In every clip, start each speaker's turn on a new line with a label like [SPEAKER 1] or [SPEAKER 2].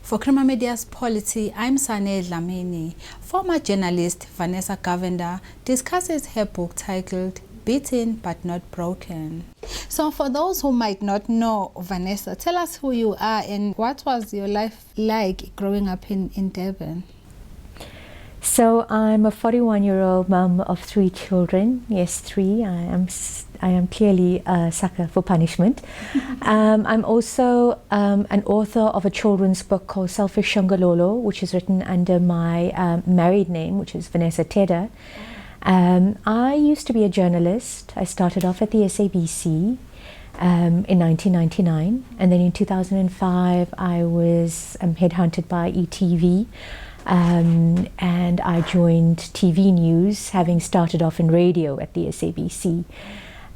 [SPEAKER 1] For Crema Media's Polity, I'm Sane Dlamini. Former journalist Vanessa Govender discusses her book titled Beaten But Not Broken. So for those who might not know Vanessa, tell us who you are and what was your life like growing up in Durban?
[SPEAKER 2] So I'm a 41-year-old mum of 3 children. Yes, 3. I am clearly a sucker for punishment. I'm also an author of a children's book called Selfish Shongololo, which is written under my married name, which is Vanessa Tedder. I used to be a journalist. I started off at the SABC in 1999, and then in 2005 I was headhunted by ETV. And I joined TV News, having started off in radio at the SABC.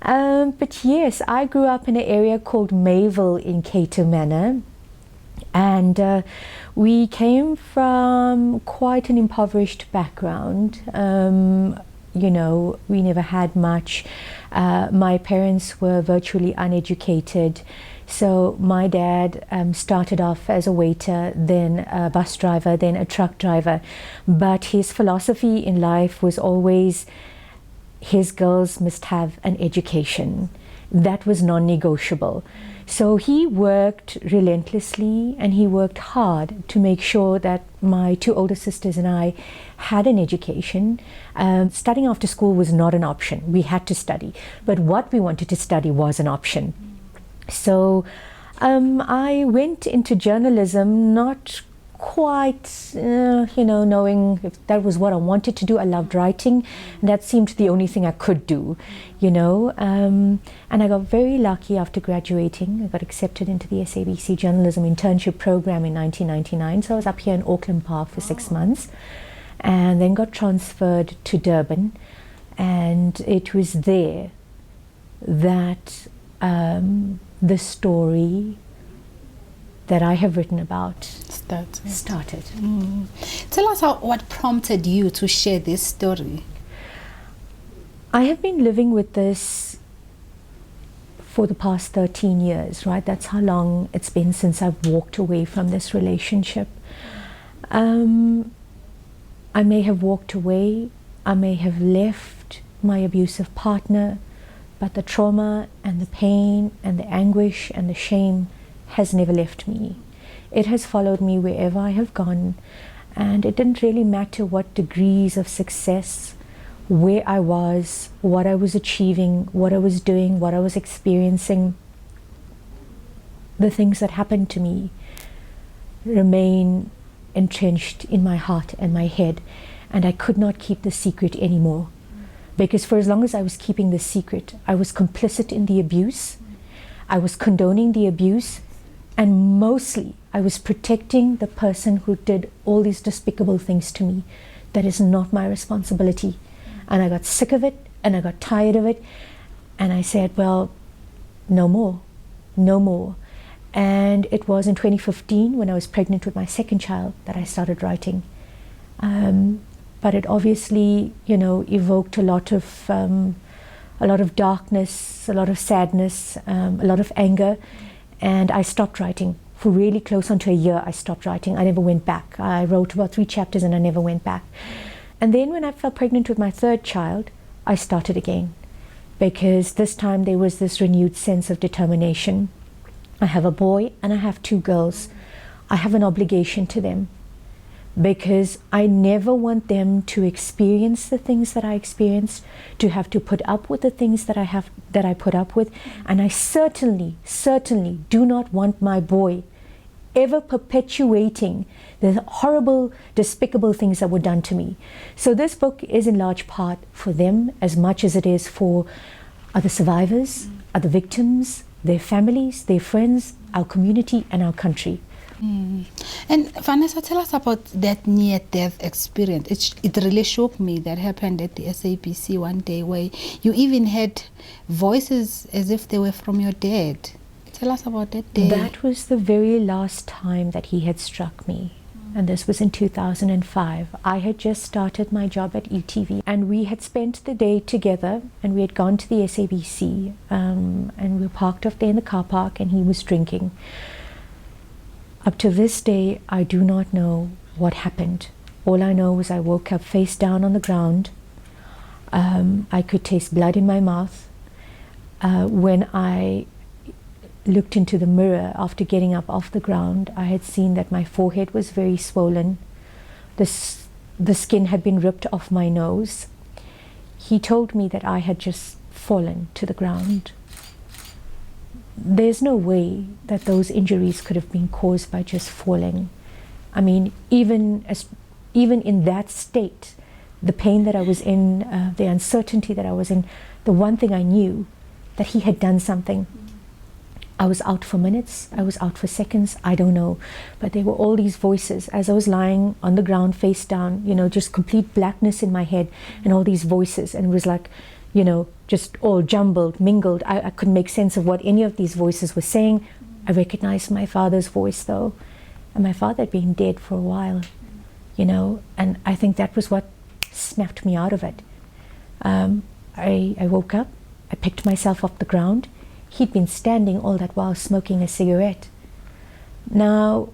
[SPEAKER 2] But yes, I grew up in an area called Mayville in Cato Manor, and we came from quite an impoverished background. You know, we never had much. My parents were virtually uneducated. So my dad started off as a waiter, then a bus driver, then a truck driver. But his philosophy in life was always his girls must have an education. That was non-negotiable. So he worked relentlessly and he worked hard to make sure that my 2 older sisters and I had an education. Studying after school was not an option. We had to study. But what we wanted to study was an option. So I went into journalism not quite, you know, knowing if that was what I wanted to do. I loved writing, and that seemed the only thing I could do, you know. And I got very lucky after graduating. I got accepted into the SABC journalism internship program in 1999. So I was up here in Auckland Park for 6 months, and then got transferred to Durban. And it was there that the story that I have written about started.
[SPEAKER 1] Tell us what prompted you to share this story.
[SPEAKER 2] I have been living with this for the past 13 years, right? That's how long it's been since I've walked away from this relationship. I may have walked away, I may have left my abusive partner, but the trauma and the pain and the anguish and the shame has never left me. It has followed me wherever I have gone, and it didn't really matter what degrees of success, where I was, what I was achieving, what I was doing, what I was experiencing. The things that happened to me remain entrenched in my heart and my head, and I could not keep the secret anymore. Because for as long as I was keeping the secret, I was complicit in the abuse, I was condoning the abuse, and mostly I was protecting the person who did all these despicable things to me. That is not my responsibility. And I got sick of it, and I got tired of it, and I said, well, no more, no more. And it was in 2015, when I was pregnant with my 2nd child, that I started writing. But it obviously, you know, evoked a lot of darkness, a lot of sadness, a lot of anger, and I stopped writing. For really close onto a year, I stopped writing. I never went back. I wrote about 3 chapters and I never went back. And then when I fell pregnant with my 3rd child, I started again, because this time there was this renewed sense of determination. I have a boy and I have 2 girls. I have an obligation to them, because I never want them to experience the things that I experienced, to have to put up with the things that I put up with. And I certainly do not want my boy ever perpetuating the horrible, despicable things that were done to me. So this book is in large part for them as much as it is for other survivors, other victims, their families, their friends, our community and our country.
[SPEAKER 1] And Vanessa, tell us about that near-death experience. It really shook me. That happened at the SABC one day, where you even had voices as if they were from your dad. Tell us about that day.
[SPEAKER 2] That was the very last time that he had struck me. And this was in 2005. I had just started my job at ETV, and we had spent the day together, and we had gone to the SABC, and we were parked off there in the car park, and he was drinking. Up to this day, I do not know what happened. All I know is I woke up face down on the ground. I could taste blood in my mouth. When I looked into the mirror after getting up off the ground, I had seen that my forehead was very swollen. The skin had been ripped off my nose. He told me that I had just fallen to the ground. There's no way that those injuries could have been caused by just falling. I mean, even in that state, the pain that I was in, the uncertainty that I was in, the one thing I knew, that he had done something. I was out for minutes, I was out for seconds, I don't know. But there were all these voices as I was lying on the ground face down, you know, just complete blackness in my head and all these voices. And it was like, you know, just all jumbled, mingled. I couldn't make sense of what any of these voices were saying. I recognized my father's voice though. And my father had been dead for a while, you know, and I think that was what snapped me out of it. I woke up, I picked myself off the ground. He'd been standing all that while smoking a cigarette. Now,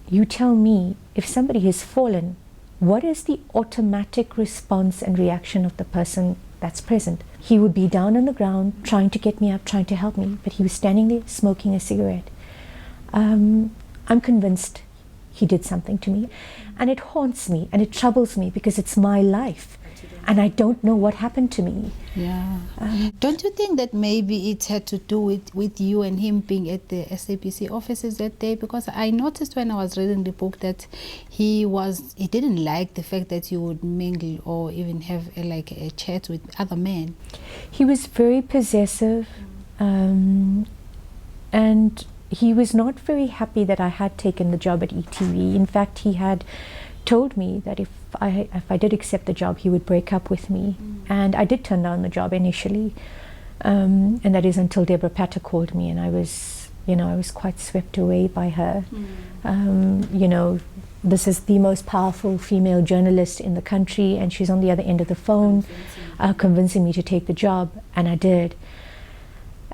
[SPEAKER 2] you tell me, if somebody has fallen, what is the automatic response and reaction of the person that's present? He would be down on the ground, trying to get me up, trying to help me, but he was standing there smoking a cigarette. I'm convinced he did something to me. And it haunts me and it troubles me because it's my life. And I don't know what happened to me.
[SPEAKER 1] Yeah. Don't you think that maybe it had to do with you and him being at the SAPC offices that day? Because I noticed when I was reading the book that he didn't like the fact that you would mingle or even have a chat with other men.
[SPEAKER 2] He was very possessive, and he was not very happy that I had taken the job at ETV. In fact, he had told me that if I did accept the job, he would break up with me. And I did turn down the job initially, and that is until Deborah Patter called me, and I was quite swept away by her. You know, this is the most powerful female journalist in the country, and she's on the other end of the phone, convincing me to take the job, and I did.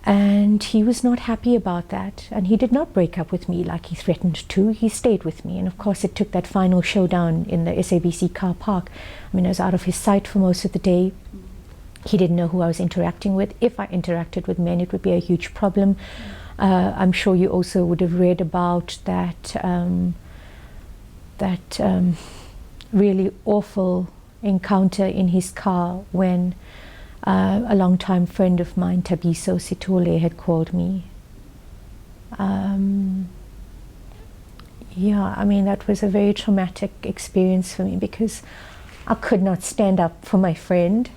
[SPEAKER 2] And he was not happy about that, and he did not break up with me like he threatened to. He stayed with me, and of course it took that final showdown in the SABC car park. I mean, I was out of his sight for most of the day. He didn't know who I was interacting with. If I interacted with men, it would be a huge problem. I'm sure you also would have read about that really awful encounter in his car when a long-time friend of mine, Tabiso Sitole, had called me. Yeah, I mean, that was a very traumatic experience for me because I could not stand up for my friend.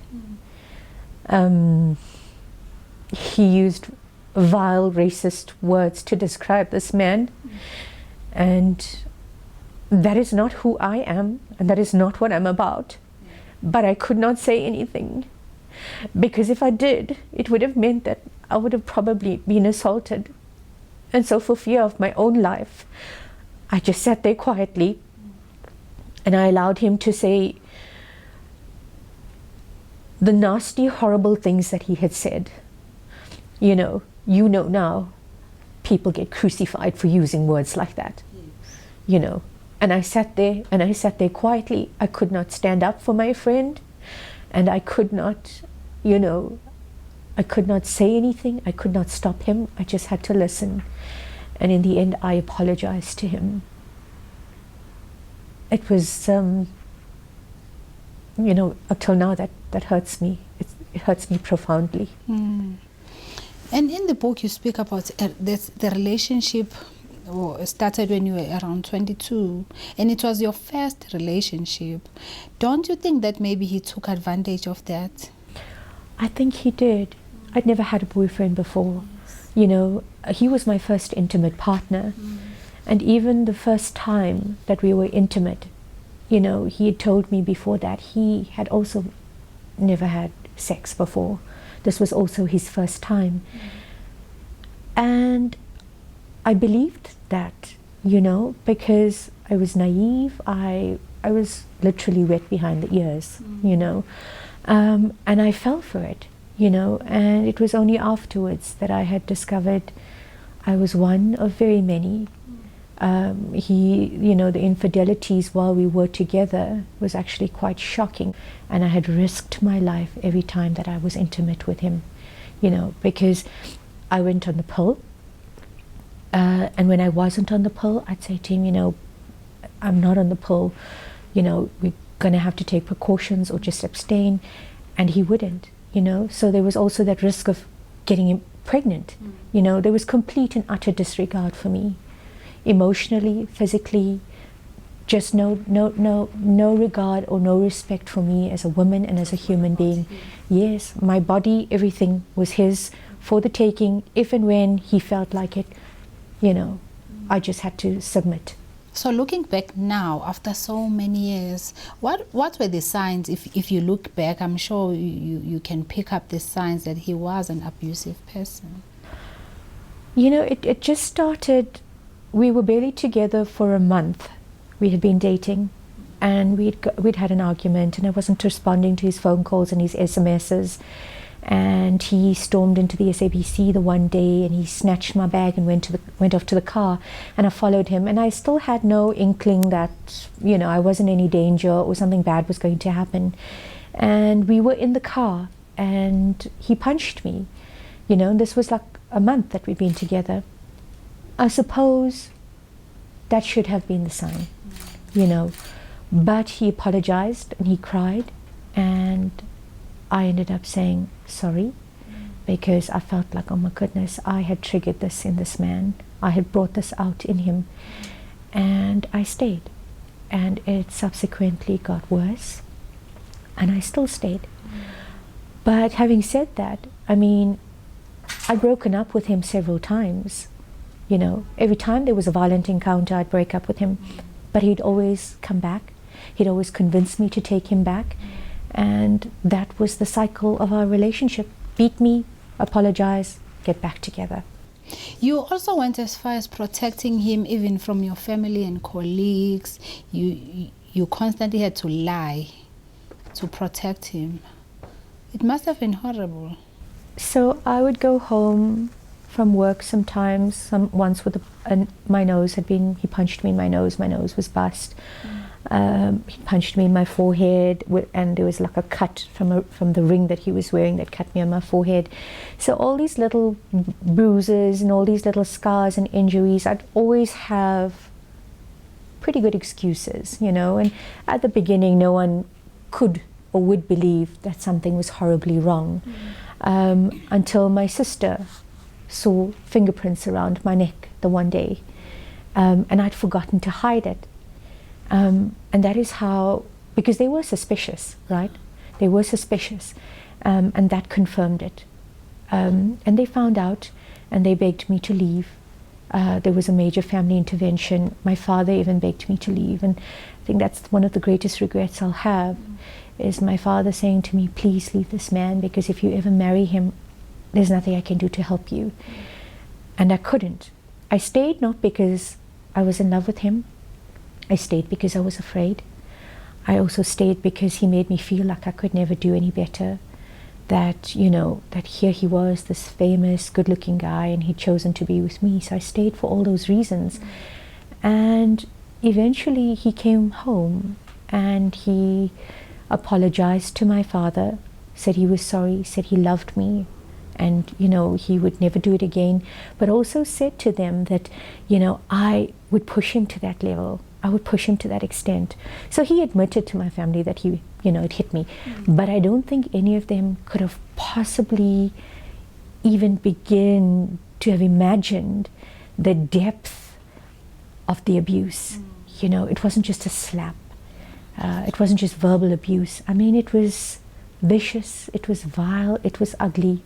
[SPEAKER 2] He used vile, racist words to describe this man. And that is not who I am, and that is not what I'm about. But I could not say anything. Because if I did, it would have meant that I would have probably been assaulted. And so for fear of my own life, I just sat there quietly and I allowed him to say the nasty, horrible things that he had said. You know now, people get crucified for using words like that. You know, and I sat there quietly. I could not stand up for my friend. And I could not, I could not say anything. I could not stop him. I just had to listen. And in the end, I apologized to him. It was, up till now, that hurts me. It hurts me profoundly.
[SPEAKER 1] And in the book, you speak about the relationship started when you were around 22, and it was your first relationship. Don't you think that maybe he took advantage of that?
[SPEAKER 2] I think he did. I'd never had a boyfriend before. He was my first intimate partner. And even the first time that we were intimate, he had told me before that he had also never had sex before. This was also his first time. And I believed that, because I was naive. I was literally wet behind the ears, and I fell for it, and it was only afterwards that I had discovered I was one of very many The infidelities while we were together was actually quite shocking. And I had risked my life every time that I was intimate with him, because I went on the pill. And when I wasn't on the pill, I'd say to him, I'm not on the pill, we're going to have to take precautions or just abstain. And he wouldn't, So there was also that risk of getting him pregnant. There was complete and utter disregard for me. Emotionally, physically, just no regard or no respect for me as a woman and as a human being. Yes, my body, everything was his for the taking. If and when he felt like it, I just had to submit.
[SPEAKER 1] So looking back now, after so many years, what were the signs? If you look back, I'm sure you can pick up the signs that he was an abusive person.
[SPEAKER 2] It just started. We were barely together for a month. We had been dating, and we'd had an argument, and I wasn't responding to his phone calls and his SMSs. And he stormed into the SABC the one day, and he snatched my bag and went off to the car, and I followed him. And I still had no inkling that I wasn't in any danger or something bad was going to happen. And we were in the car, and he punched me. And this was like a month that we'd been together. I suppose that should have been the sign, But he apologized and he cried, and I ended up saying sorry, because I felt like, oh my goodness, I had triggered this in this man. I had brought this out in him. And I stayed. And it subsequently got worse. And I still stayed. But having said that, I'd broken up with him several times. Every time there was a violent encounter, I'd break up with him. But he'd always come back. He'd always convince me to take him back. And that was the cycle of our relationship. Beat me, apologize, get back together.
[SPEAKER 1] You also went as far as protecting him even from your family and colleagues. You constantly had to lie to protect him. It must have been horrible.
[SPEAKER 2] So I would go home from work sometimes, once with my nose had been, he punched me in my nose was bust. He punched me in my forehead, and there was like a cut from the ring that he was wearing that cut me on my forehead. So all these little bruises and all these little scars and injuries, I'd always have pretty good excuses, and at the beginning no one could or would believe that something was horribly wrong, until my sister saw fingerprints around my neck the one day, and I'd forgotten to hide it. And that is how, because they were suspicious, right? They were suspicious, and that confirmed it. And they found out, and they begged me to leave. There was a major family intervention. My father even begged me to leave, and I think that's one of the greatest regrets I'll have, is my father saying to me, please leave this man, because if you ever marry him, there's nothing I can do to help you. And I couldn't. I stayed not because I was in love with him. I stayed because I was afraid. I also stayed because he made me feel like I could never do any better. That, that here he was, this famous, good-looking guy, and he'd chosen to be with me. So I stayed for all those reasons. And eventually he came home, and he apologized to my father, said he was sorry, said he loved me, and he would never do it again, but also said to them that I would push him to that level. I would push him to that extent. So he admitted to my family that he it hit me, but I don't think any of them could have possibly even begin to have imagined the depth of the abuse. It wasn't just a slap, it wasn't just verbal abuse. It was vicious, it was vile, it was ugly.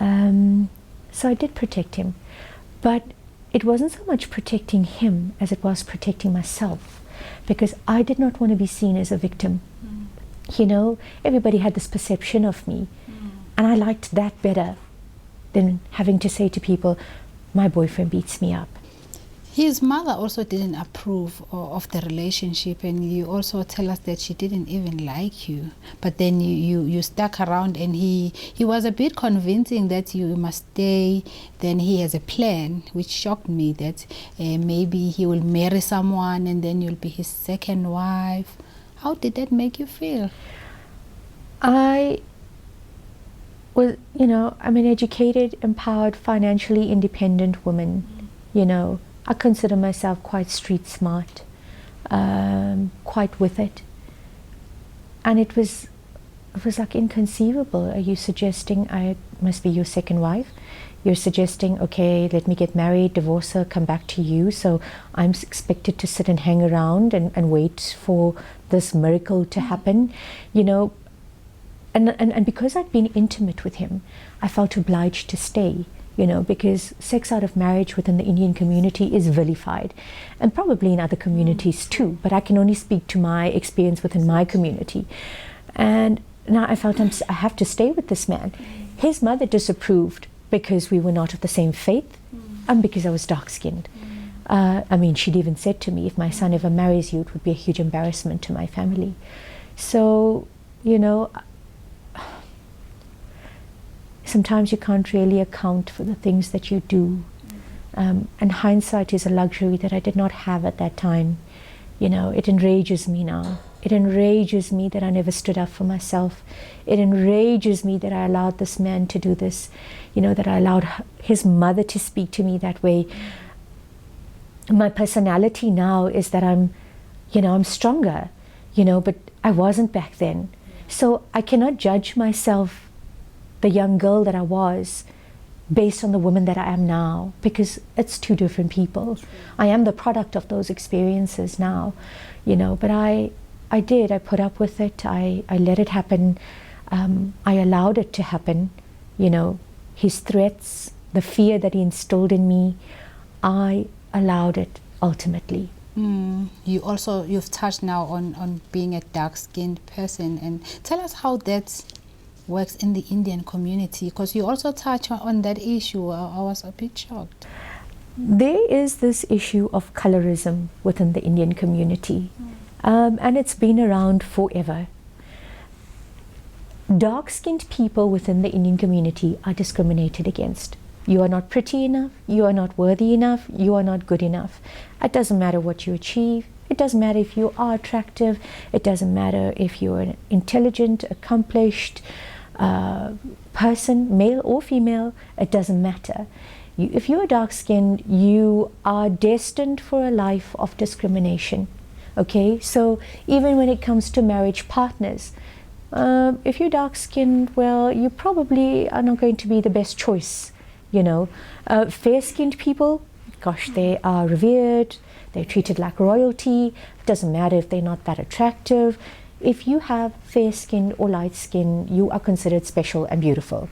[SPEAKER 2] So I did protect him, but it wasn't so much protecting him as it was protecting myself, because I did not want to be seen as a victim. Everybody had this perception of me, and I liked that better than having to say to people, my boyfriend beats me up.
[SPEAKER 1] His mother also didn't approve of the relationship, and you also tell us that she didn't even like you. But then you stuck around, and he was a bit convincing that you must stay. Then he has a plan, which shocked me, that maybe he will marry someone and then you'll be his second wife. How did that make you feel?
[SPEAKER 2] I was, I'm an educated, empowered, financially independent woman, I consider myself quite street smart, quite with it. And it was like inconceivable. Are you suggesting I must be your second wife? You're suggesting, okay, let me get married, divorce her, come back to you. So I'm expected to sit and hang around and wait for this miracle to happen, And because I'd been intimate with him, I felt obliged to stay. Because sex out of marriage within the Indian community is vilified, and probably in other communities too, but I can only speak to my experience within my community. And now I felt I have to stay with this man. His mother disapproved because we were not of the same faith, and because I was dark-skinned. She'd even said to me, if my son ever marries you, it would be a huge embarrassment to my family. So, sometimes you can't really account for the things that you do. And hindsight is a luxury that I did not have at that time. It enrages me now. It enrages me that I never stood up for myself. It enrages me that I allowed this man to do this, that I allowed his mother to speak to me that way. My personality now is that I'm stronger, but I wasn't back then. So I cannot judge myself, the young girl that I was, based on the woman that I am now, because it's two different people. I am the product of those experiences now, but I put up with it. I let it happen. I allowed it to happen. His threats, the fear that he instilled in me, I allowed it ultimately.
[SPEAKER 1] You've touched now on being a dark-skinned person, and tell us how that works in the Indian community, because you also touch on that issue. I was a bit shocked.
[SPEAKER 2] There is this issue of colorism within the Indian community, and it's been around forever. Dark-skinned people within the Indian community are discriminated against. You are not pretty enough, you are not worthy enough, you are not good enough. It doesn't matter what you achieve. It doesn't matter if you are attractive. It doesn't matter if you're an intelligent, accomplished person, male or female. It doesn't matter. If you're dark-skinned, you are destined for a life of discrimination. Okay, so even when it comes to marriage partners, if you're dark-skinned, well, you probably are not going to be the best choice. Fair-skinned people, gosh, they are revered. They're treated like royalty. It doesn't matter if they're not that attractive. If you have fair skin or light skin, you are considered special and beautiful.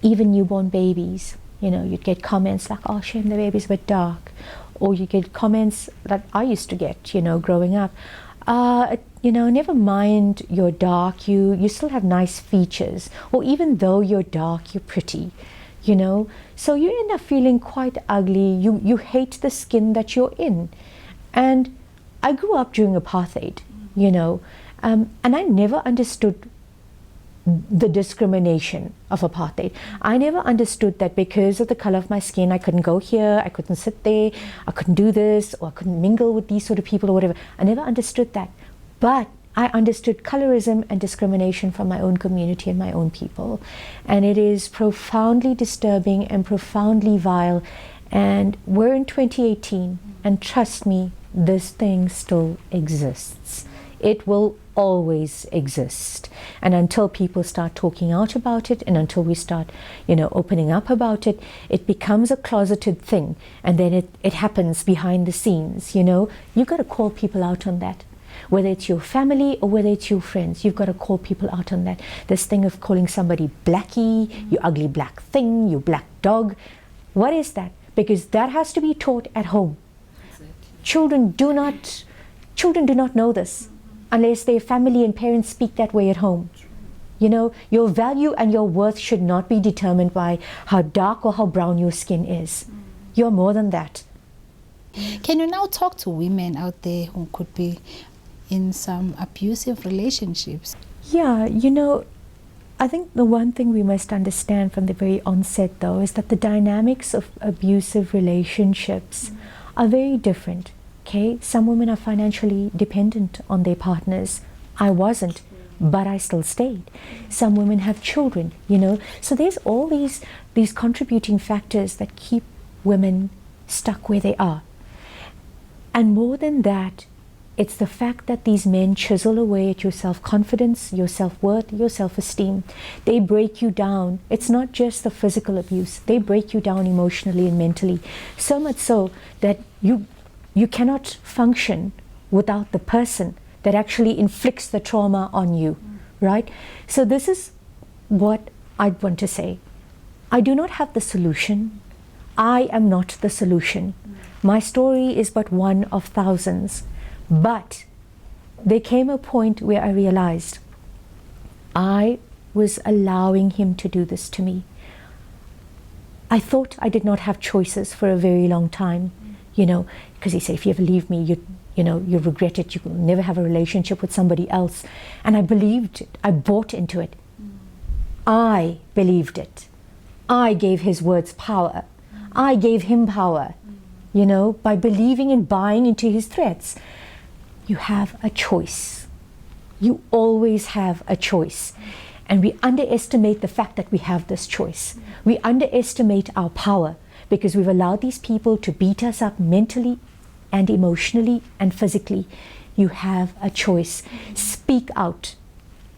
[SPEAKER 2] Even newborn babies, you'd get comments like, oh, shame the baby's a bit dark. Or you get comments that I used to get, growing up. Never mind you're dark, you still have nice features. Or even though you're dark, you're pretty. So you end up feeling quite ugly. You hate the skin that you're in. And I grew up during apartheid, and I never understood the discrimination of apartheid. I never understood that because of the color of my skin, I couldn't go here, I couldn't sit there, I couldn't do this, or I couldn't mingle with these sort of people or whatever. I never understood that. But I understood colorism and discrimination from my own community and my own people. And it is profoundly disturbing and profoundly vile. And we're in 2018, and trust me, this thing still exists. It will always exist. And until people start talking out about it, and until we start, opening up about it, it becomes a closeted thing. And then it happens behind the scenes, You've got to call people out on that. Whether it's your family or whether it's your friends, you've got to call people out on that. This thing of calling somebody blackie, you ugly black thing, you black dog. What is that? Because that has to be taught at home. Children do not know this unless their family and parents speak that way at home. Your value and your worth should not be determined by how dark or how brown your skin is. You're more than that.
[SPEAKER 1] Can you now talk to women out there who could be in some abusive relationships?
[SPEAKER 2] Yeah, you know, I think the one thing we must understand from the very onset, though, is that the dynamics of abusive relationships are very different. Okay, some women are financially dependent on their partners. I wasn't, but I still stayed. Some women have children, you know. So there's all these contributing factors that keep women stuck where they are. And more than that, it's the fact that these men chisel away at your self-confidence, your self-worth, your self-esteem. They break you down. It's not just the physical abuse. They break you down emotionally and mentally. So much so that you cannot function without the person that actually inflicts the trauma on you, right? So this is what I'd want to say. I do not have the solution. I am not the solution. My story is but one of thousands. But there came a point where I realized I was allowing him to do this to me. I thought I did not have choices for a very long time, you know, because he said, if you ever leave me, you'll regret it. You will never have a relationship with somebody else. And I believed it. I bought into it. I believed it. I gave his words power. I gave him power, you know, by believing and buying into his threats. You have a choice. You always have a choice. And we underestimate the fact that we have this choice. We underestimate our power because we've allowed these people to beat us up mentally and emotionally and physically. You have a choice. Speak out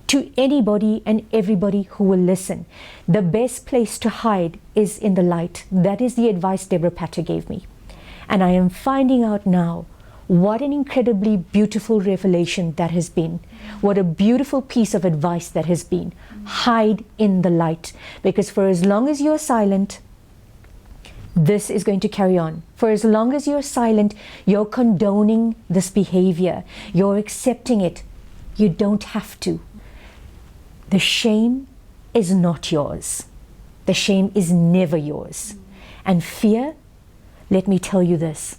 [SPEAKER 2] to anybody and everybody who will listen. The best place to hide is in the light. That is the advice Deborah Patter gave me. And I am finding out now what an incredibly beautiful revelation that has been. What a beautiful piece of advice that has been. Hide in the light. Because for as long as you're silent, this is going to carry on. For as long as you're silent, you're condoning this behavior. You're accepting it. You don't have to. The shame is not yours. The shame is never yours. And fear, let me tell you this.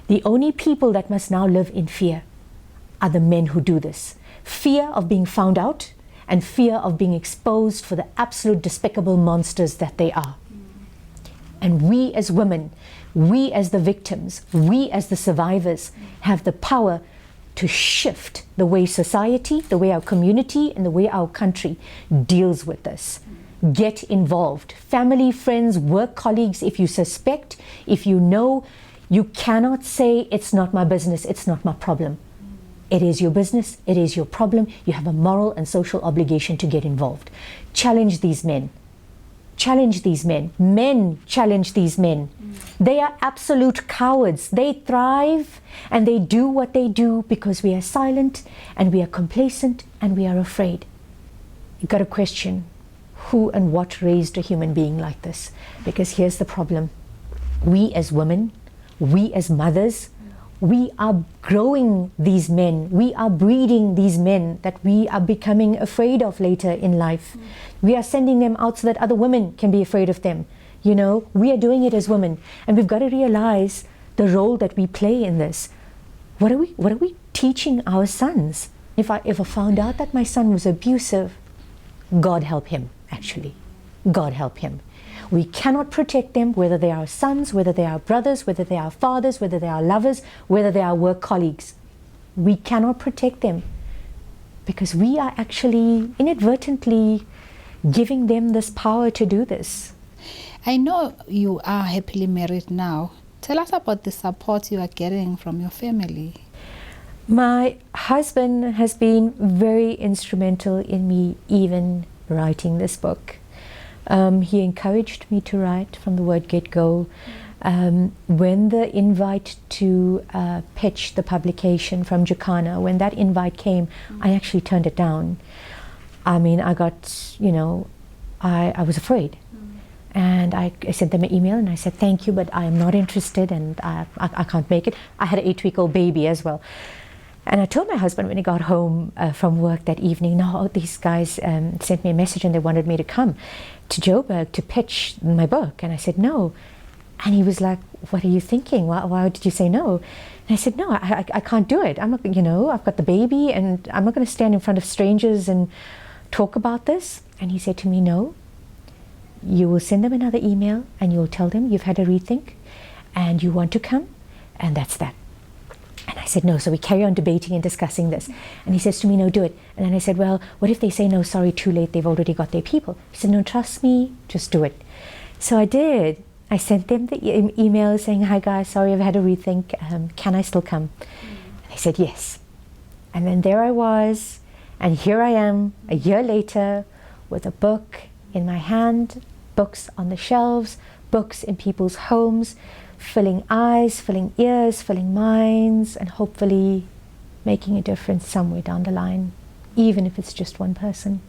[SPEAKER 2] The only people that must now live in fear are the men who do this. Fear of being found out and fear of being exposed for the absolute despicable monsters that they are. And we as women, we as the victims, we as the survivors have the power to shift the way society, the way our community, and the way our country deals with this. Get involved. Family, friends, work colleagues, if you suspect, if you know, you cannot say, it's not my business, it's not my problem. It is your business, it is your problem. You have a moral and social obligation to get involved. Challenge these men. Challenge these men. Men challenge these men. They are absolute cowards. They thrive and they do what they do because we are silent and we are complacent and we are afraid. You got to question who and what raised a human being like this. Because here's the problem. We as women, we as mothers, we are growing these men. We are breeding these men that we are becoming afraid of later in life. We are sending them out so that other women can be afraid of them. You know, we are doing it as women. And we've got to realize the role that we play in this. What are we teaching our sons? If I ever found out that my son was abusive, God help him, actually. God help him. We cannot protect them, whether they are sons, whether they are brothers, whether they are fathers, whether they are lovers, whether they are work colleagues. We cannot protect them because we are actually inadvertently giving them this power to do this.
[SPEAKER 1] I know you are happily married now. Tell us about the support you are getting from your family.
[SPEAKER 2] My husband has been very instrumental in me even writing this book. He encouraged me to write from the word get-go. When the invite to pitch the publication from Jacana, when that invite came, I actually turned it down. I mean, I got, you know, I was afraid. And I sent them an email and I said, thank you, but I am not interested and I can't make it. I had an 8-week-old baby as well. And I told my husband when he got home from work that evening, no, these guys sent me a message and they wanted me to come to Joburg to pitch my book. And I said, no. And he was like, what are you thinking? Why did you say no? And I said, no, I can't do it. I'm not, I've got the baby and I'm not going to stand in front of strangers and talk about this. And he said to me, no, you will send them another email and you'll tell them you've had a rethink and you want to come, and that's that. And I said, no. So we carry on debating and discussing this. And he says to me, no, do it. And then I said, well, what if they say, no, sorry, too late, they've already got their people? He said, no, trust me, just do it. So I did. I sent them the email saying, hi guys, sorry, I've had a rethink. Can I still come? And they said, yes. And then there I was, and here I am a year later with a book in my hand, books on the shelves, books in people's homes, filling eyes, filling ears, filling minds, and hopefully making a difference somewhere down the line, even if it's just one person.